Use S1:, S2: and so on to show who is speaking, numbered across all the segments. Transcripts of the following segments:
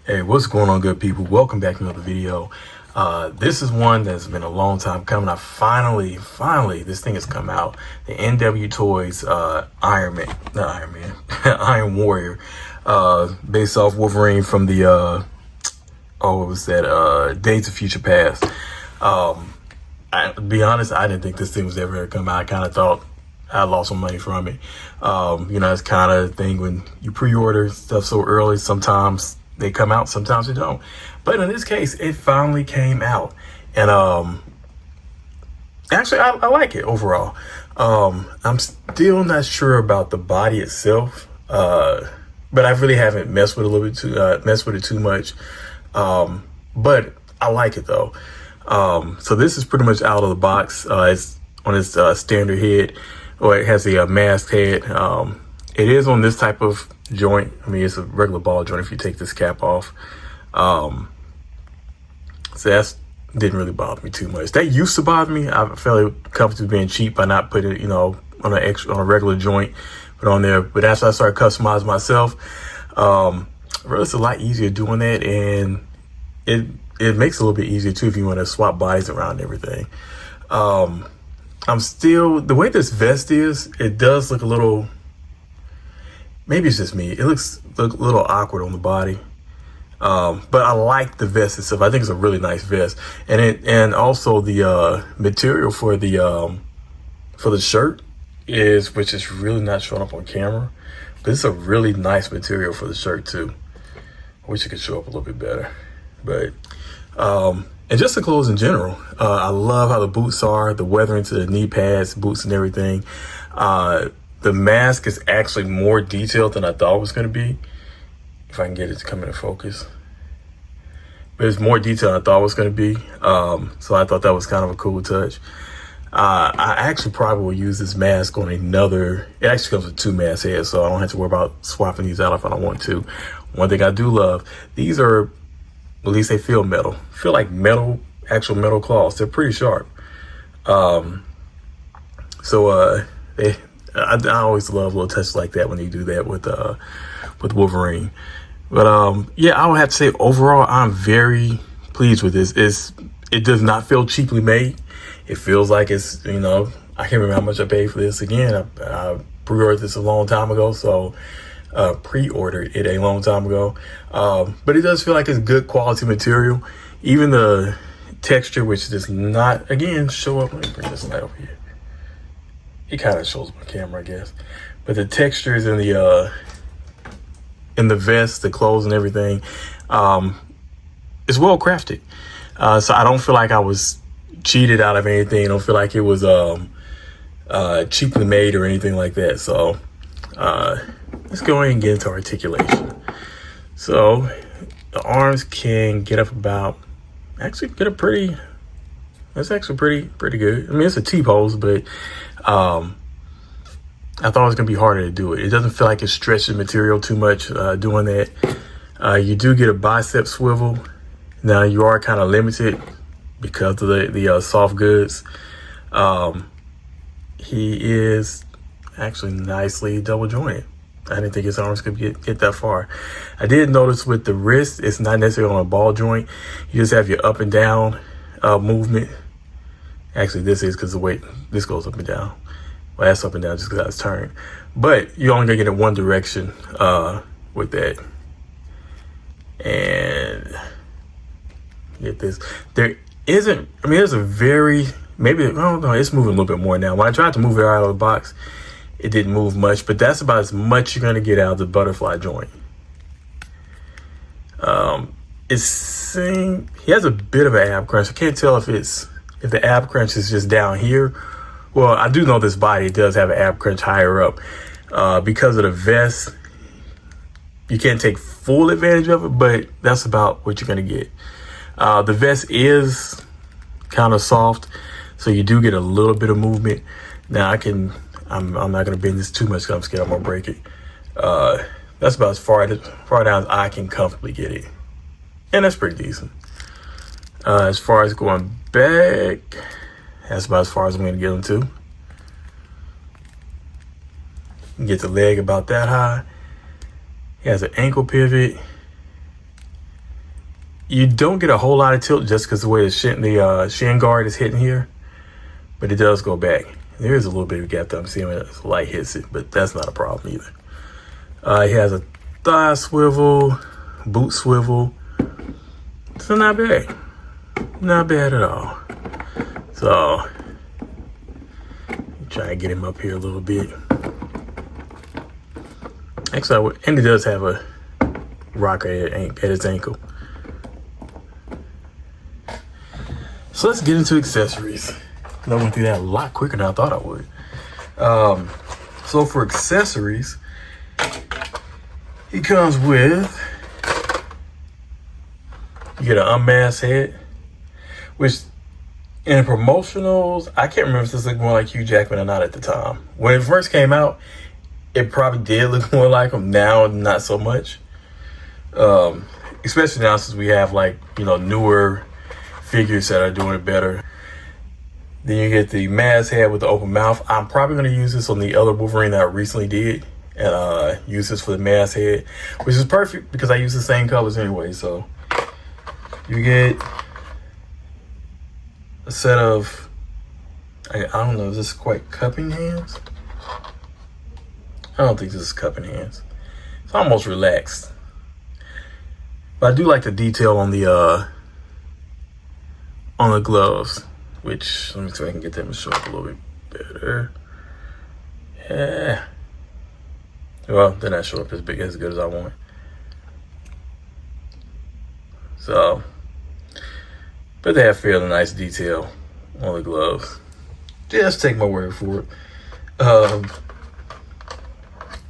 S1: Hey, what's going on, good people? Welcome back to another video. This is one that's been a long time coming. I finally, this thing has come out. The NWtoys Iron Warrior, based off Wolverine from the what was that? Days of Future Past. To be honest, I didn't think this thing was ever gonna come out. I kind of thought I lost some money from it. It's kind of thing when you pre-order stuff so early. Sometimes they come out, sometimes they don't. But in this case, it finally came out. And actually, I like it overall. I'm still not sure about the body itself, but I really haven't messed with it too much. But I like it though. So this is pretty much out of the box. It's on its standard head, or it has a mask head. It is on this type of joint. I mean, it's a regular ball joint if you take this cap off. So that didn't really bother me too much. That used to bother me. I felt comfortable being cheap by not putting it, on a regular joint, put on there. But after I started customizing myself, really it's a lot easier doing that, and it makes it a little bit easier too if you want to swap bodies around and everything. I'm still, the way this vest is, it does look a little, maybe it's just me, it looks a little awkward on the body. But I like the vest itself. I think it's a really nice vest. And also the material for the shirt which is really not showing up on camera, but it's a really nice material for the shirt too. I wish it could show up a little bit better. But and just the clothes in general, I love how the boots are, the weathering to the knee pads, boots and everything. The mask is actually more detailed than I thought it was going to be. If I can get it to come into focus. But it's more detailed than I thought it was going to be. So I thought that was kind of a cool touch. I actually probably will use this mask on another. It actually comes with 2 mask heads, so I don't have to worry about swapping these out if I don't want to. One thing I do love, these are, at least they feel metal. Feel like metal, actual metal claws. They're pretty sharp. I always love little touches like that when they do that with Wolverine. But yeah, I would have to say overall, I'm very pleased with this. It does not feel cheaply made. It feels like it's, I can't remember how much I paid for this. Again, I pre-ordered this a long time ago, so pre-ordered it a long time ago. But it does feel like it's good quality material. Even the texture, which does not, again, show up. Let me bring this light over here. It kind of shows my camera, I guess. But the textures in the vest, the clothes and everything, is well crafted. So I don't feel like I was cheated out of anything. I don't feel like it was cheaply made or anything like that. So let's go ahead and get into articulation. So the arms can get up about, that's actually pretty good. I mean, it's a T-pose, but I thought it was gonna be harder to do it. It doesn't feel like it stretches material too much doing that. You do get a bicep swivel. Now you are kind of limited because of the soft goods. He is actually nicely double jointed. I didn't think his arms could get that far. I did notice with the wrist, it's not necessarily on a ball joint. You just have your up and down movement. Actually, this is because the weight, this goes up and down. Well, that's up and down just because I was turned. But you're only gonna get in one direction with that. And get this. There isn't, there's a very, maybe, I don't know, it's moving a little bit more now. When I tried to move it out of the box, it didn't move much, but that's about as much you're gonna get out of the butterfly joint. He has a bit of an ab crunch. I can't tell if the ab crunch is just down here. Well, I do know this body does have an ab crunch higher up. Because of the vest, you can't take full advantage of it, but that's about what you're gonna get. The vest is kind of soft, so you do get a little bit of movement. Now I'm not gonna bend this too much because I'm scared I'm gonna break it. That's about as far down as I can comfortably get it. And that's pretty decent. As far as going back, that's about as far as I'm gonna get them to. Get the leg about that high. He has an ankle pivot. You don't get a whole lot of tilt just because the way the shin guard is hitting here, but it does go back. There is a little bit of a gap that I'm seeing when the light hits it, but that's not a problem either. He has a thigh swivel, boot swivel, so not bad. Not bad at all. So, try to get him up here a little bit. Actually, and he does have a rocker at his ankle. So let's get into accessories. I went through that a lot quicker than I thought I would. So for accessories, he comes with, you get an unmasked head, which in promotionals, I can't remember if this looked more like Hugh Jackman or not at the time. When it first came out, it probably did look more like him. Now, not so much. Especially now since we have newer figures that are doing it better. Then you get the masked head with the open mouth. I'm probably going to use this on the other Wolverine that I recently did, and use this for the masked head, which is perfect because I use the same colors anyway. So you get a set of, I don't know, is this quite cupping hands? I don't think this is cupping hands. It's almost relaxed. But I do like the detail on the gloves, which, let me see if I can get them to show up a little bit better. Yeah. Well, they're not showing up as good as I want. So, but they have fairly nice detail on the gloves. Just take my word for it.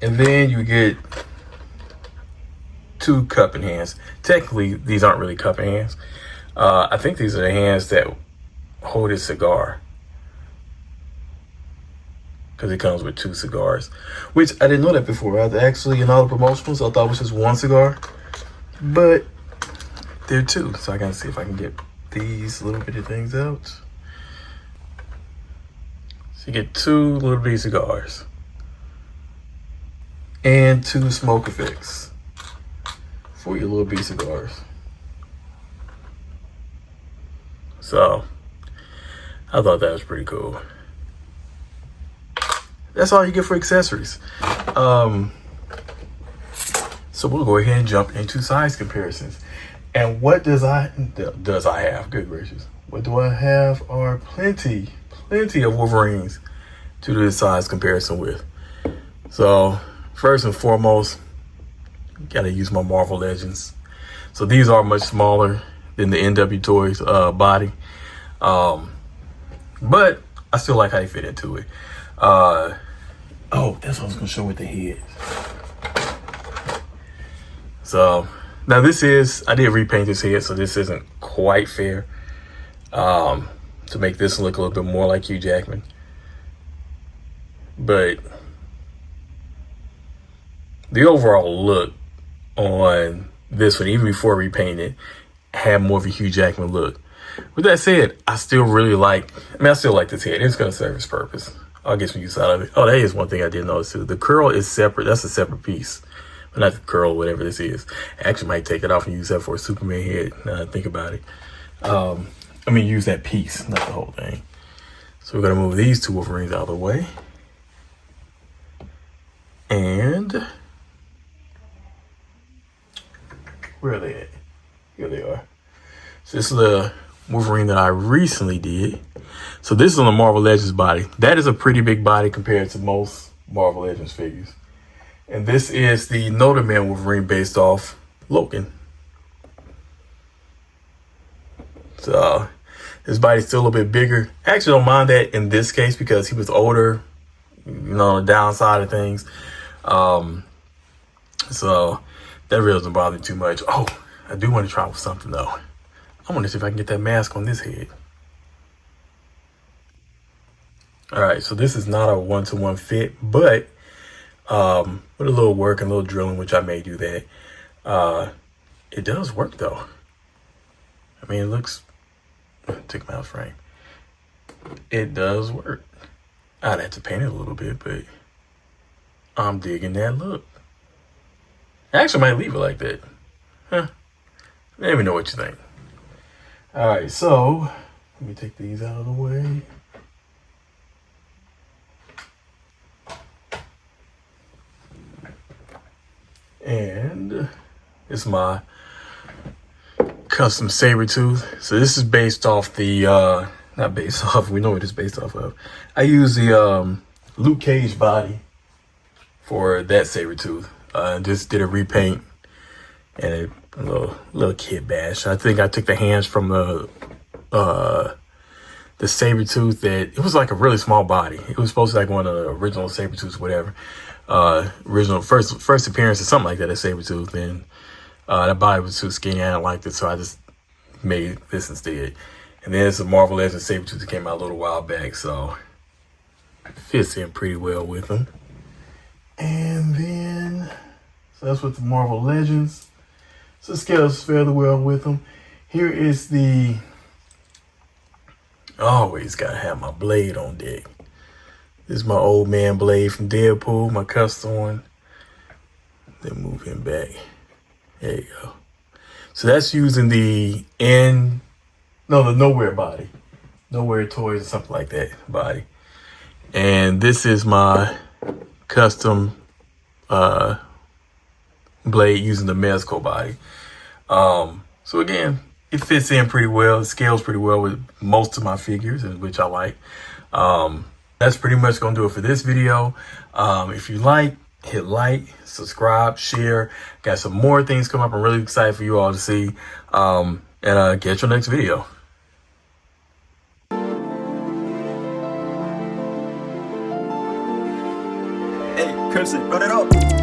S1: And then you get two cupping hands. Technically, these aren't really cupping hands. I think these are the hands that hold his cigar, because it comes with two cigars, which I didn't know that before. Actually, in all the promotionals, I thought it was just one cigar, but they're two. So I gotta see if I can get these little bitty things out. So you get two little bitty cigars and two smoke effects for your little bitty cigars. So I thought that was pretty cool. That's all you get for accessories. So we'll go ahead and jump into size comparisons. And what does I have? Good gracious. What do I have are plenty of Wolverines to do the size comparison with. So first and foremost, gotta use my Marvel Legends. So these are much smaller than the NWtoys body. But I still like how they fit into it. Oh, that's what I was gonna show with the head. So now I did repaint this head, so this isn't quite fair. To make this look a little bit more like Hugh Jackman. But the overall look on this one, even before repainted, had more of a Hugh Jackman look. With that said, I still like this head. It's going to serve its purpose. I'll get some use out of it. Oh, that is one thing I did notice too. The curl is separate. That's a separate piece. But not the curl, whatever this is. I actually might take it off and use that for a Superman head, now that I think about it. Use that piece, not the whole thing. So we're going to move these two Wolverines out of the way. And where are they at? Here they are. So this is the Wolverine that I recently did. So this is on the Marvel Legends body. That is a pretty big body compared to most Marvel Legends figures. And this is the Notre Man Wolverine based off Logan. So his body's still a little bit bigger. I actually don't mind that in this case because he was older, on the downside of things. So that really doesn't bother me too much. Oh, I do want to try with something though. I want to see if I can get that mask on this head. All right, so this is not a 1-to-1 fit, but with a little work and a little drilling, which I may do that. It does work though. It looks, take my out frame. It does work. I'd have to paint it a little bit, but I'm digging that look. I actually might leave it like that. Let me know what you think. All right, so let me take these out of the way. And it's my custom saber tooth. So this is based off the not based off, we know what it's based off of. I use the Luke Cage body for that saber tooth. Just did a repaint and a little kit bash. I think I took the hands from the saber tooth that it was like a really small body. It was supposed to be like one of the original saber tooths, whatever. Original first appearance or something like that at saber tooth, and that body was too skinny. I didn't like it, so I just made this instead. And then it's a Marvel Legends saber tooth that came out a little while back, so it fits in pretty well with them. And then so that's with the Marvel Legends. So it scales fairly well with them. Here is the, always gotta have my blade on deck. This is my old man blade from Deadpool, my custom one. Then move him back. There you go. So that's using the Nowhere body. NWtoys or something like that body. And this is my custom blade using the Mezco body. So again, it fits in pretty well. It scales pretty well with most of my figures, which I like. That's pretty much gonna do it for this video. If you like, hit like, subscribe, share. Got some more things coming up. I'm really excited for you all to see. And catch you next video.
S2: Hey, Crimson, run it up.